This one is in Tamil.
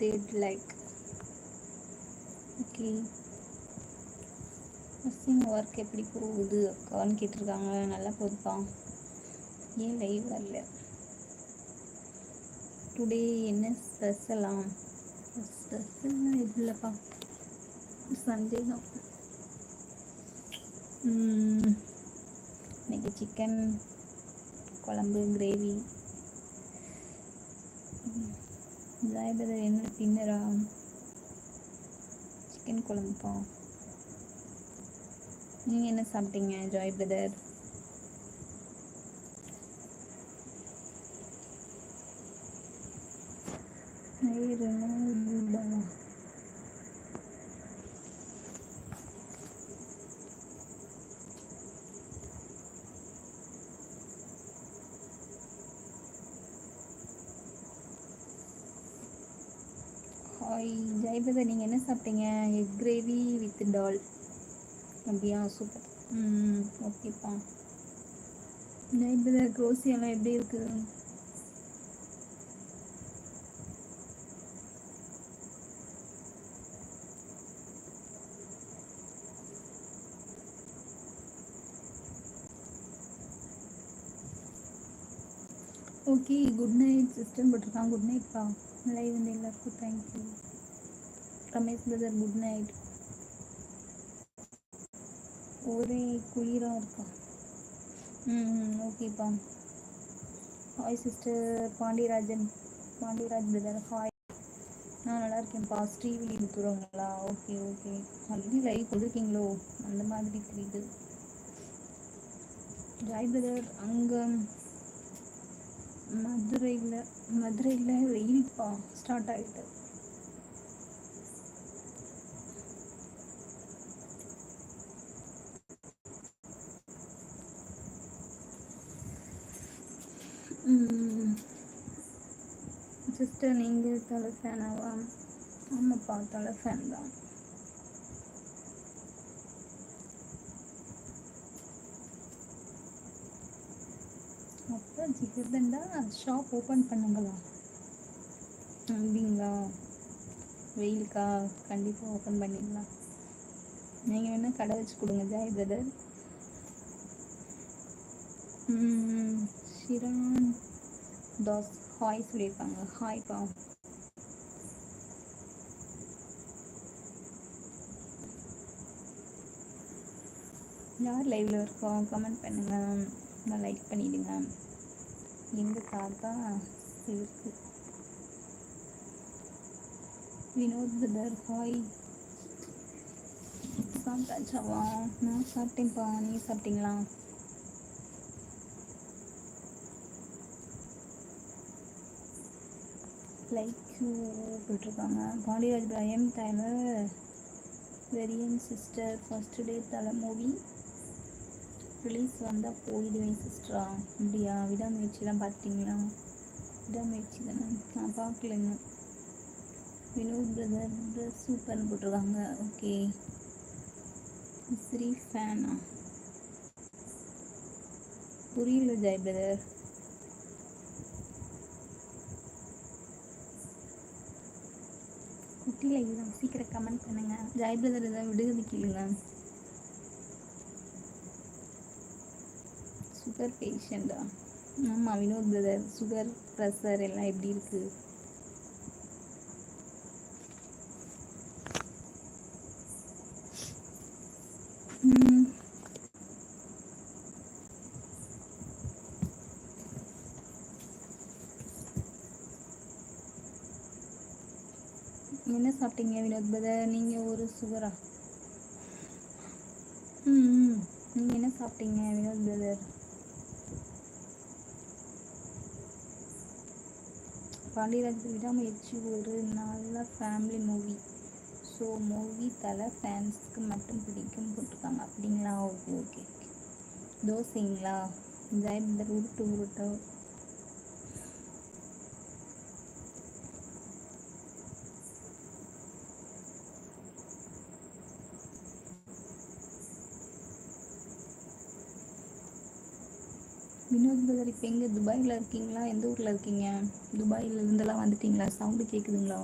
they'd like. Okay, nursing work எப்படி போகுது அக்கான்னு கேட்டிருக்காங்க. நல்லா போகுதுப்பா. ஏன் லைவ் வரல? டுடே என்ன ஸ்பெஷலாம்? ஸ்பெஷல்லாம் எதுவும் இல்லைப்பா, சண்டே தான். இன்னைக்கு சிக்கன் குழம்பு கிரேவி. ஜாய்பது என்ன டின்னரா? சிக்கன் குழம்புப்பா. நீங்கள் என்ன சாப்பிட்டீங்க Joy brother? Hi Joy brother, நீங்கள் என்ன சாப்பிட்டீங்க? Egg gravy with dal. அப்படியா, சூப்பர். ஓகேப்பா. ஜாய் பிரதர், க்ரோசியெல்லாம் எப்படி இருக்குது? ஓகே, குட் நைட் சிஸ்டர் போட்டிருக்கான். குட் நைட்ப்பா. லைவ் வந்து எல்லாருக்கும் thank you. Ramesh brother good night. ஒரே குளிராக இருக்கா? ஓகேப்பா. Hi sister Pandiyarajan. Pandiyaraj brother hi. நான் நல்லா இருக்கேன்ப்பா. ஸ்ரீவிலி இருக்கிறவங்களா? Okay okay. ஆல்ரெடி லைவ் கொடுத்துருக்கீங்களோ அந்த மாதிரி தெரியுது. ஜாய் பிரதர், அங்கே மதுரையில் வெயில்ப்பா ஸ்டார்ட் ஆகிட்டு. சிஸ்டர் நீங்கள் தலை ஃபேனாவா? ஆமாப்பா, தலை ஃபேன் தான். அப்போ ஜிகர்தண்டா ஷாப் ஓப்பன் பண்ணுங்களா? அப்படிங்களா? வெயிலுக்கா? கண்டிப்பாக ஓப்பன் பண்ணிடலாம். நீங்கள் வேணால் கடை வச்சு கொடுங்க Joy brother. Shiran Das hi சொல்லியிருக்காங்க. ஹாய்ப்பா. யார் லைவில் இருக்கோம் கமெண்ட் பண்ணுங்க, நான் லைக் பண்ணிவிடுங்க. எங்கள் தாத்தா இருக்கு. Vinoth brother hi. சாப்பிட்டாச்சாவா? நான் சாப்பிட்டேன்ப்பா. நீங்கள் சாப்பிட்டீங்களா? லைக் போட்டிருக்காங்க. பாண்டியராஜ் பிராயம் டைமர் வெரியன் sister first day Thala movie release வந்தால் போயிடுவேன் சிஸ்டரா? அப்படியா? விடாமுயற்சிலாம் பார்த்துட்டிங்களா? விடாமுயற்சி தானே, நான் பார்க்கல இன்னும். வினோத் பிரதர் சூப்பர்னு போட்டிருக்காங்க. ஓகே. ஸ்ரீ ஃபேனா? புரியல ஜாய் பிரதர். குட்டியில் இதுதான், சீக்கிரம் கமெண்ட் பண்ணுங்க. ஜாய் பிரதர் ஏதாவது விடுகதை கேளுங்க. சுகர் பேஷண்டா? ஆமாம் வினோத் பிரதர், சுகர் ப்ரெஷர் எல்லாம் எப்படி இருக்குது? என்ன சாப்பிட்டீங்க வினோத் பிரதர்? நீங்கள் ஒரு சுகரா? நீங்கள் என்ன சாப்பிட்டீங்க வினோத் பிரதர்? பாண்டியராஜ் விடாமுயற்சி ஒரு நல்ல ஃபேமிலி மூவி. ஸோ மூவி தலை ஃபேன்ஸ்க்கு மட்டும் பிடிக்கும் போட்டிருக்காங்க. அப்படிங்களா? Okay okay. தோசைங்களா? ஜாய் பிரதர் உருட்டு. வினோத் பிரதர் இப்போ எங்கே துபாயில் இருக்கீங்களா? எந்த ஊரில் இருக்கீங்க? துபாயிலேருந்தெல்லாம் வந்துட்டிங்களா? சவுண்டு கேட்குதுங்களா?